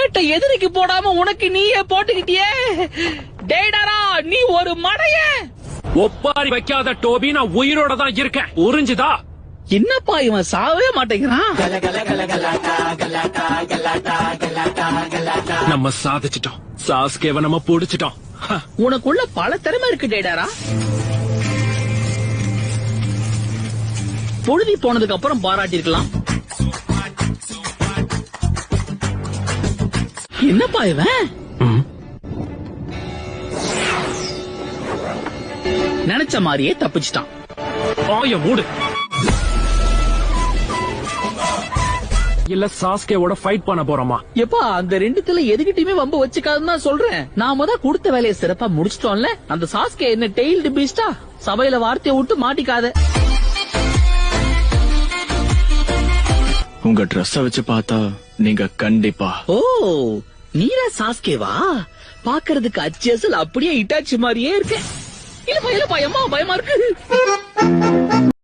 ஹெல்மெட்டை எதிரிக்கு போடாம உனக்கு நீயே போட்டுக்கிட்டியே. டேடாரா, நீ ஒரு மடைய. ஒப்பாரி வைக்காத டோபி, நான் உயிரோட தான் இருக்கேன். உறிஞ்சுதா? என்னப்பா இவன் சாவே மாட்டேங்கிறான். நம்ம சாதிச்சிட்டோம். சாஸ்கேவை நம்ம புடிச்சிட்டோம். உனக்குள்ள பல திறமை இருக்கு டேடாரா. பொழுதி போனதுக்கு அப்புறம் பாராட்டிருக்கலாம். என்னப்பா இவன் நினைச்ச மாதிரியே தப்பிச்சிட்டான். ஆய மூடு. இல்ல சாஸ்கேவோட ஃபைட் பண்ண போறோமா? எப்பா அந்த ரெண்டுத்துல எதுகிட்டயுமே வம்பு வச்சுக்காதுன்னு தான் சொல்றேன். நாம தான் கொடுத்த வேலையை சிறப்பா முடிச்சிட்டோம்ல. அந்த சாஸ்கே என்ன டெய்ல்டு பீஸ்டா? சபையில வார்த்தையை விட்டு மாட்டிக்காத. உங்க ட்ரெஸ்ஸ வச்சு பார்த்தா நீங்க கண்டிப்பா. ஓ, நீரா சாஸ்கேவா? பாக்குறதுக்கு அச்சேசல் அப்படியே இட்டாச்சு மாதிரியே இருக்கு. இல்லப்பா இல்லப்பா, அம்மா பயமா இருக்கு.